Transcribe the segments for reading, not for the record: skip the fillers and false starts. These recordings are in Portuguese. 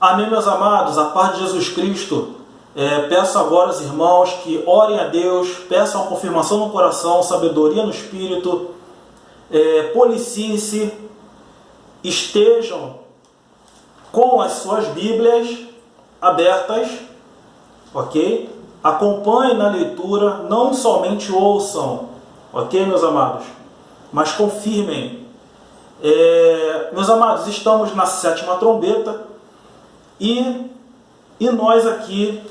Amém, meus amados, a paz de Jesus Cristo. Peço agora aos irmãos que orem a Deus, peçam a confirmação no coração, sabedoria no espírito, policiem-se, estejam com as suas Bíblias abertas, ok? Acompanhem na leitura, não somente ouçam, ok, meus amados, mas confirmem. Meus amados, estamos na 7ª trombeta e nós aqui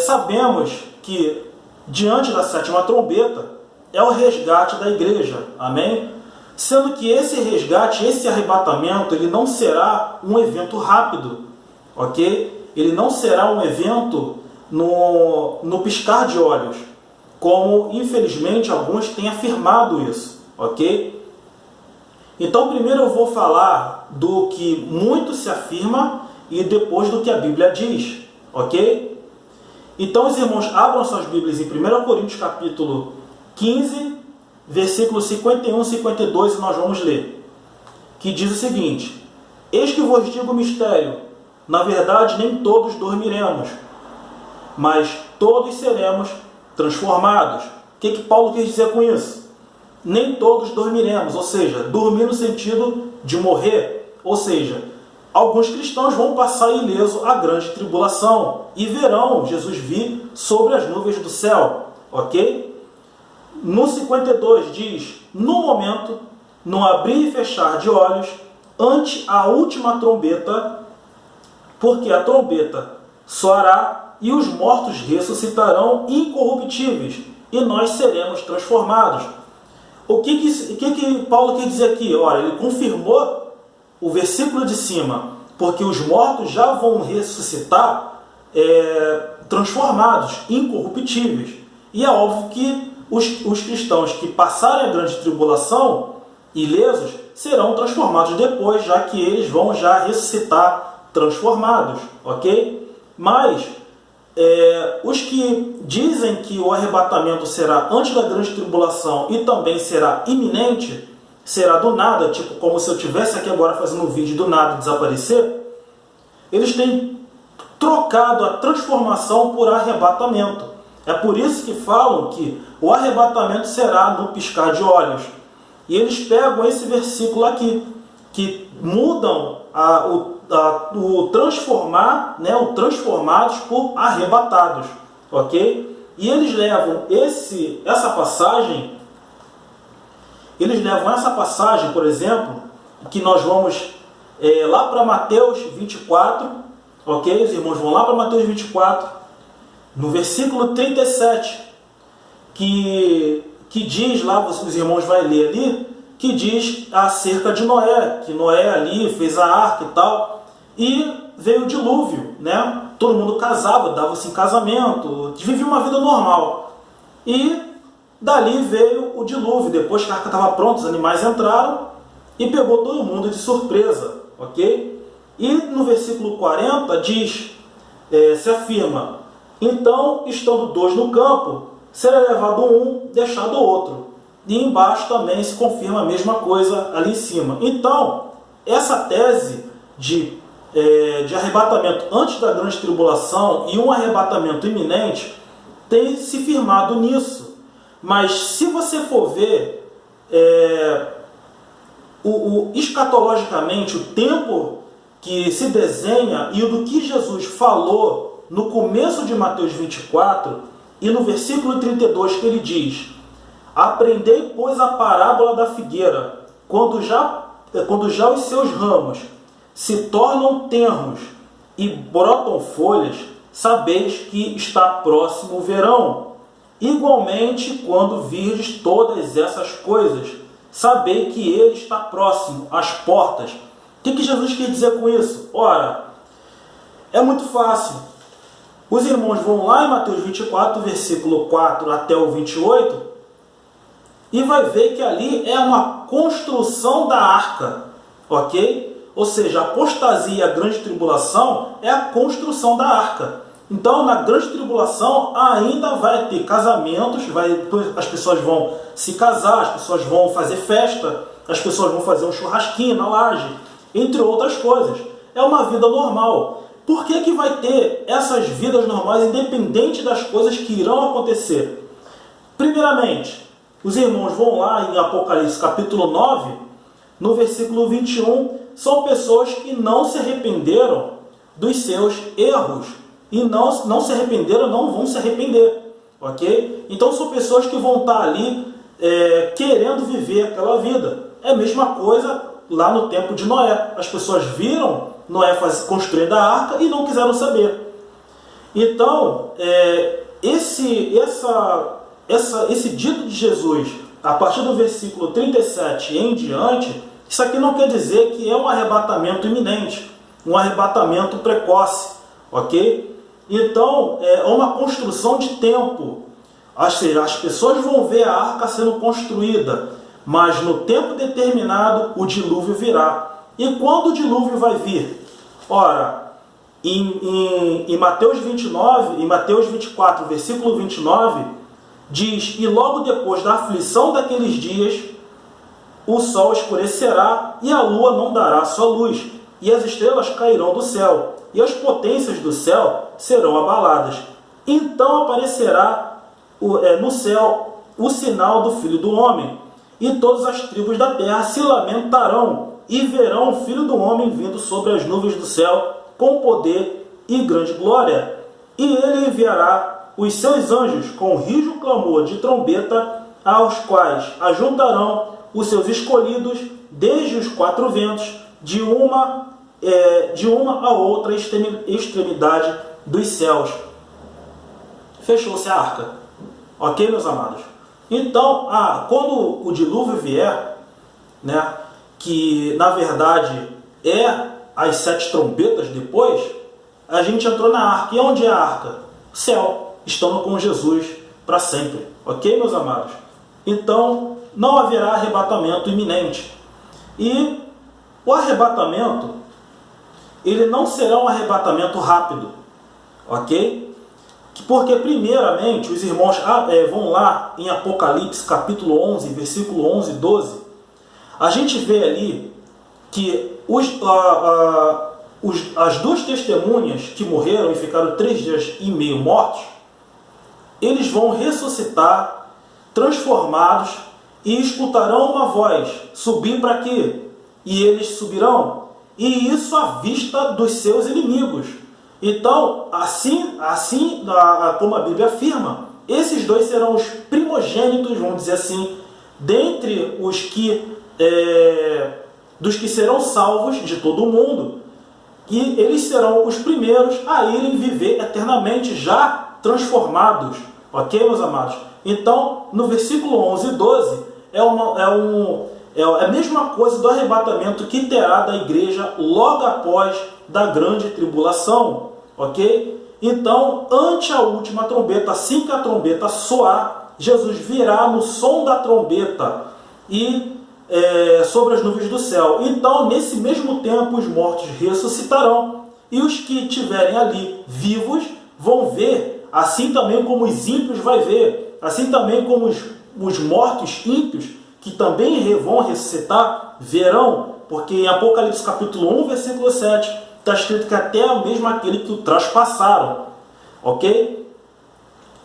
sabemos que diante da 7ª trombeta é o resgate da igreja, amém? Sendo que esse resgate, esse arrebatamento, ele não será um evento rápido, ok? Ele não será um evento no piscar de olhos, como infelizmente alguns têm afirmado isso, ok? Então primeiro eu vou falar do que muito se afirma e depois do que a Bíblia diz, ok? Então os irmãos abram suas Bíblias em 1 Coríntios capítulo 15, versículos 51 e 52, e nós vamos ler, que diz o seguinte: eis que vos digo o mistério, na verdade nem todos dormiremos, mas todos seremos transformados. O que Paulo quer dizer com isso? Nem todos dormiremos, ou seja, dormir no sentido de morrer, ou seja, alguns cristãos vão passar ileso a grande tribulação e verão Jesus vir sobre as nuvens do céu, ok? No 52 diz: no momento, no abrir e fechar de olhos, ante a última trombeta, porque a trombeta soará e os mortos ressuscitarão incorruptíveis e nós seremos transformados. O que Paulo quer dizer aqui? Olha, ele confirmou o versículo de cima, porque os mortos já vão ressuscitar transformados, incorruptíveis. E é óbvio que os cristãos que passarem a grande tribulação, ilesos, serão transformados depois, já que eles vão já ressuscitar transformados, ok? Mas os que dizem que o arrebatamento será antes da grande tribulação e também será iminente, será do nada, tipo como se eu estivesse aqui agora fazendo um vídeo do nada desaparecer, eles têm trocado a transformação por arrebatamento. É por isso que falam que o arrebatamento será no piscar de olhos. E eles pegam esse versículo aqui, que mudam o transformar, né, o transformados por arrebatados, ok? E eles levam essa passagem, por exemplo, que nós vamos lá para Mateus 24, ok? Os irmãos vão lá para Mateus 24, no versículo 37, que diz lá, os irmãos vão ler ali, que diz acerca de Noé, que Noé ali fez a arca e tal, e veio o dilúvio, né? Todo mundo casava, dava-se em casamento, vivia uma vida normal. E dali veio o dilúvio, depois que a arca estava pronta, os animais entraram e pegou todo mundo de surpresa, ok? E no versículo 40 diz, se afirma: então, estando dois no campo, será levado um, deixado o outro. E embaixo também se confirma a mesma coisa ali em cima. Então, essa tese de arrebatamento antes da grande tribulação e um arrebatamento iminente tem se firmado nisso. Mas se você for ver escatologicamente o tempo que se desenha e o do que Jesus falou no começo de Mateus 24 e no versículo 32, que ele diz: aprendei, pois, a parábola da figueira, quando já os seus ramos se tornam tenros e brotam folhas, sabeis que está próximo o verão. Igualmente, quando virdes todas essas coisas, sabei que ele está próximo, às portas. O que Jesus quer dizer com isso? Ora, é muito fácil. Os irmãos vão lá em Mateus 24, versículo 4 até o 28, e vai ver que ali é uma construção da arca, ok? Ou seja, a apostasia e a grande tribulação é a construção da arca. Então, na grande tribulação ainda vai ter casamentos, as pessoas vão se casar, as pessoas vão fazer festa, as pessoas vão fazer um churrasquinho na laje, entre outras coisas. É uma vida normal. Por que que vai ter essas vidas normais independente das coisas que irão acontecer? Primeiramente, os irmãos vão lá em Apocalipse capítulo 9, no versículo 21, são pessoas que não se arrependeram dos seus erros. E não se arrependeram, não vão se arrepender. Ok? Então são pessoas que vão estar ali querendo viver aquela vida. É a mesma coisa lá no tempo de Noé. As pessoas viram Noé construindo a arca e não quiseram saber. Então, esse dito de Jesus, a partir do versículo 37 em diante, isso aqui não quer dizer que é um arrebatamento iminente, um arrebatamento precoce, ok? Então, é uma construção de tempo. Ou seja, as pessoas vão ver a arca sendo construída, mas no tempo determinado o dilúvio virá. E quando o dilúvio vai vir? Ora, em Mateus 29, em Mateus 24, versículo 29, diz: e logo depois da aflição daqueles dias, o sol escurecerá e a lua não dará sua luz, e as estrelas cairão do céu, e as potências do céu serão abaladas. Então aparecerá no céu o sinal do Filho do Homem, e todas as tribos da terra se lamentarão, e verão o Filho do Homem vindo sobre as nuvens do céu, com poder e grande glória. E ele enviará os seus anjos com rijo clamor de trombeta, aos quais ajuntarão os seus escolhidos desde os quatro ventos, de uma a outra extremidade dos céus. Fechou-se a arca. Ok, meus amados? Então, quando o dilúvio vier, né, que na verdade as 7 trombetas depois, a gente entrou na arca. E onde é a arca? Céu, estando com Jesus para sempre. Ok, meus amados? Então, não haverá arrebatamento iminente. E o arrebatamento, ele não será um arrebatamento rápido. Ok? Porque, primeiramente, os irmãos vão lá em Apocalipse, capítulo 11, versículo 11 e 12. A gente vê ali que as 2 testemunhas que morreram e ficaram 3 dias e meio mortos, eles vão ressuscitar, transformados, e escutarão uma voz subir para quê? E eles subirão, e isso à vista dos seus inimigos. Então, assim como a Bíblia afirma, esses 2 serão os primogênitos, vamos dizer assim, dentre dos que serão salvos de todo o mundo. E eles serão os primeiros a irem viver eternamente, já transformados. Ok, meus amados? Então, no versículo 11 e 12, é a mesma coisa do arrebatamento que terá da igreja logo após da grande tribulação. Ok? Então, ante a última trombeta, assim que a trombeta soar, Jesus virá no som da trombeta e sobre as nuvens do céu. Então, nesse mesmo tempo, os mortos ressuscitarão, e os que estiverem ali vivos vão ver, assim também como os ímpios vai ver, assim também como os mortos ímpios, que também vão ressuscitar, verão, porque em Apocalipse capítulo 1, versículo 7, está escrito que até mesmo aquele que o traspassaram. Ok?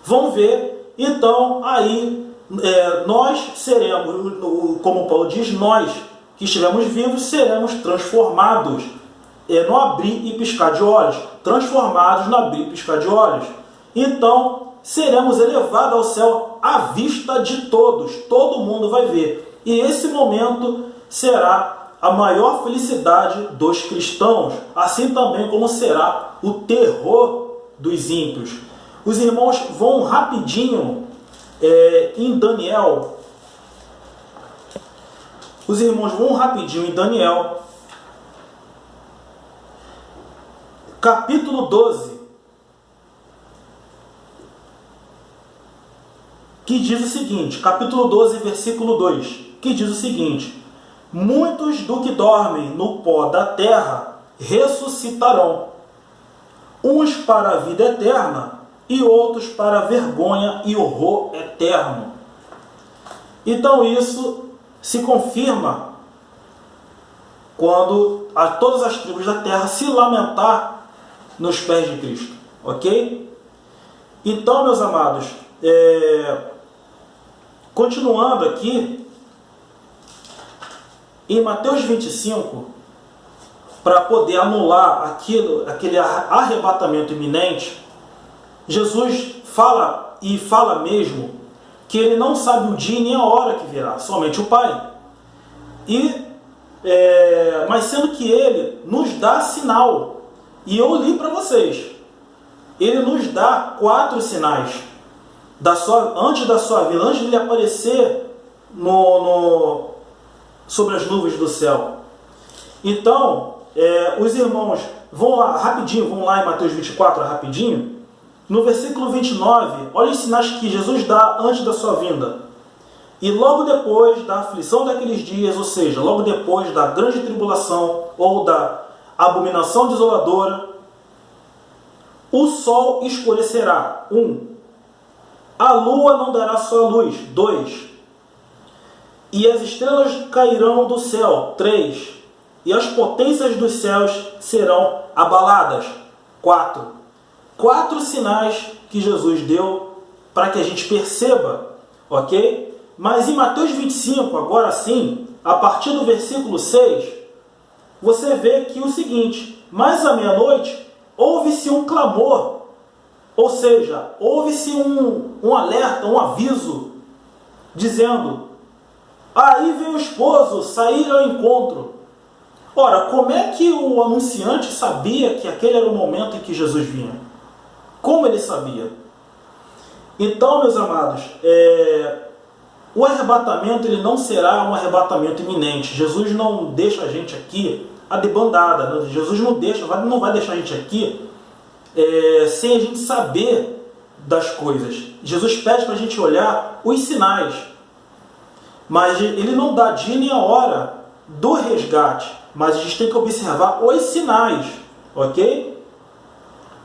Vão ver, então, aí nós seremos, como Paulo diz, nós que estivermos vivos seremos transformados no abrir e piscar de olhos. Transformados no abrir e piscar de olhos. Então, seremos elevados ao céu à vista de todos. Todo mundo vai ver. E esse momento será a maior felicidade dos cristãos, assim também como será o terror dos ímpios. Os irmãos vão rapidinho em Daniel. Os irmãos vão rapidinho em Daniel, capítulo 12, que diz o seguinte, capítulo 12, versículo 2, que diz o seguinte: muitos do que dormem no pó da terra ressuscitarão, uns para a vida eterna e outros para a vergonha e horror eterno. Então isso se confirma quando todas as tribos da terra se lamentar nos pés de Cristo, ok? Então, meus amados, continuando aqui, em Mateus 25, para poder anular aquele arrebatamento iminente, Jesus fala, e fala mesmo, que ele não sabe o dia nem a hora que virá, somente o Pai. Mas sendo que ele nos dá sinal, e eu li para vocês, ele nos dá 4 sinais antes da sua vinda, antes de ele aparecer sobre as nuvens do céu. Então, os irmãos vão lá rapidinho, vão lá em Mateus 24 rapidinho, no versículo 29, olha os sinais que Jesus dá antes da sua vinda. E logo depois da aflição daqueles dias, ou seja, logo depois da grande tribulação ou da abominação desoladora, o sol escurecerá. 1. A lua não dará sua luz. 2. E as estrelas cairão do céu. 3. E as potências dos céus serão abaladas. 4. 4 sinais que Jesus deu para que a gente perceba, ok? Mas em Mateus 25, agora sim, a partir do versículo 6, você vê que o seguinte: mas à meia-noite houve-se um clamor, ou seja, houve-se um alerta, um aviso, dizendo: aí vem o esposo, sair ao encontro. Ora, como é que o anunciante sabia que aquele era o momento em que Jesus vinha? Como ele sabia? Então, meus amados, o arrebatamento ele não será um arrebatamento iminente. Jesus não deixa a gente aqui a debandada. Jesus não vai deixar a gente aqui sem a gente saber das coisas. Jesus pede para a gente olhar os sinais, mas ele não dá dia nem a hora do resgate, mas a gente tem que observar os sinais, ok?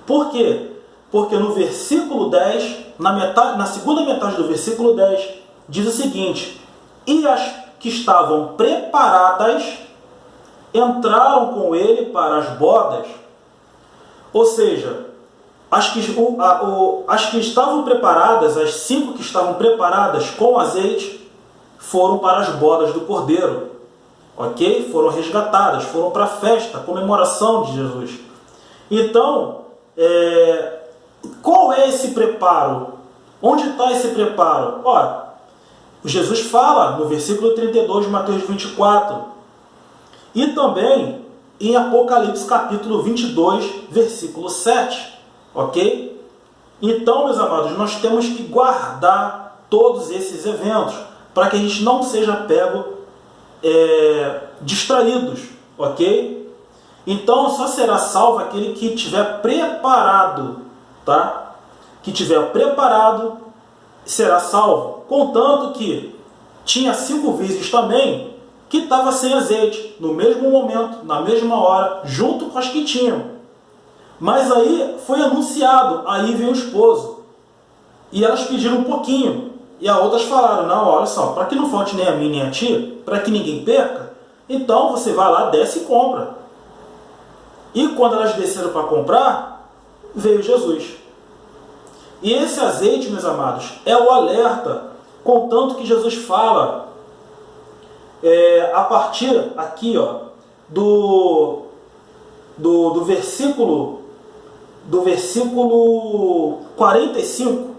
Por quê? Porque no versículo 10, na segunda metade do versículo 10, diz o seguinte: e as que estavam preparadas entraram com ele para as bodas. Ou seja, as que estavam preparadas, as 5 que estavam preparadas com azeite, foram para as bodas do Cordeiro. Ok? Foram resgatadas, foram para a festa, a comemoração de Jesus. Então, qual é esse preparo? Onde está esse preparo? Ora, Jesus fala no versículo 32 de Mateus 24. E também em Apocalipse capítulo 22, versículo 7. Ok? Então, meus amados, nós temos que guardar todos esses eventos para que a gente não seja pego distraídos. Ok? Então, só será salvo aquele que estiver preparado. Tá? Que estiver preparado será salvo. Contanto que tinha 5 virgens também que estava sem azeite, no mesmo momento, na mesma hora, junto com as que tinham. Mas aí foi anunciado, aí vem o esposo. E elas pediram um pouquinho. E as outras falaram: não, olha só, para que não falte nem a mim nem a ti, para que ninguém perca, então você vai lá, desce e compra. E quando elas desceram para comprar, veio Jesus. E esse azeite, meus amados, é o alerta, contanto que Jesus fala a partir aqui, ó, do versículo 45,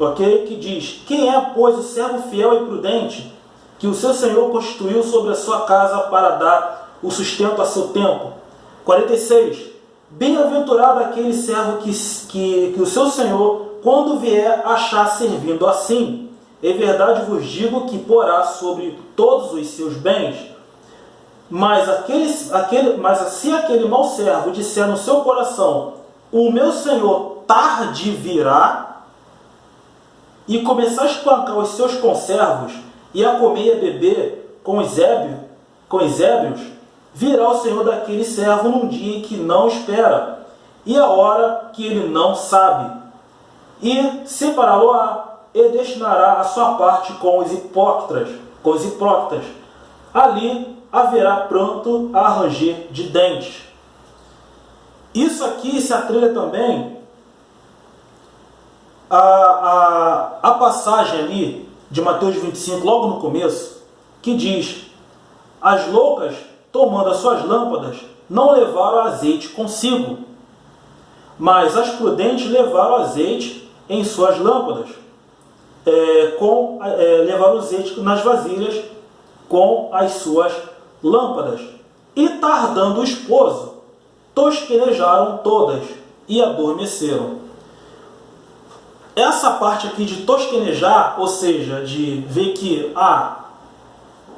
ok? Que diz: quem é, pois, o servo fiel e prudente que o seu Senhor constituiu sobre a sua casa para dar o sustento a seu tempo? 46. Bem-aventurado aquele servo que o seu Senhor, quando vier, achar servindo assim. Em verdade vos digo que porá sobre todos os seus bens. Mas se aquele mau servo disser no seu coração: o meu Senhor tarde virá, e começar a espancar os seus conservos, e a comer e a beber com os ébrios, virá o Senhor daquele servo num dia que não espera, e a hora que ele não sabe, e separá-lo-á, e destinará a sua parte com os hipócritas. Ali haverá pranto a ranger de dentes. Isso aqui se atrelha também a passagem ali de Mateus 25, logo no começo, que diz: as loucas, tomando as suas lâmpadas, não levaram azeite consigo, mas as prudentes levaram azeite em suas lâmpadas, levaram azeite nas vasilhas com as suas lâmpadas. E tardando o esposo, tosquenejaram todas e adormeceram. Essa parte aqui de tosquenejar, ou seja, de ver que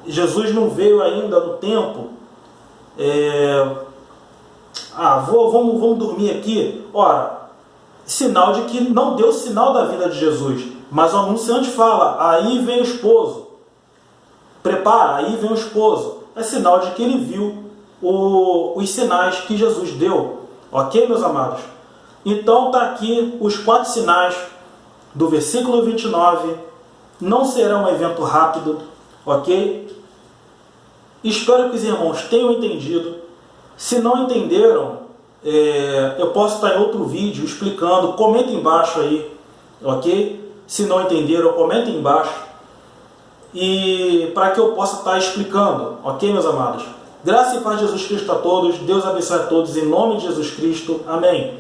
Jesus não veio ainda no tempo, vamos dormir aqui. Ora, sinal de que não deu sinal da vinda de Jesus, mas o anunciante fala: aí vem o esposo, prepara, aí vem o esposo. É sinal de que ele viu os sinais que Jesus deu. Ok, meus amados? Então está aqui os 4 sinais do versículo 29. Não será um evento rápido, ok? Espero que os irmãos tenham entendido. Se não entenderam, eu posso estar em outro vídeo explicando. Comenta embaixo aí, ok? Se não entenderam, comenta embaixo, e para que eu possa estar explicando, ok, meus amados? Graça e paz de Jesus Cristo a todos. Deus abençoe a todos em nome de Jesus Cristo. Amém.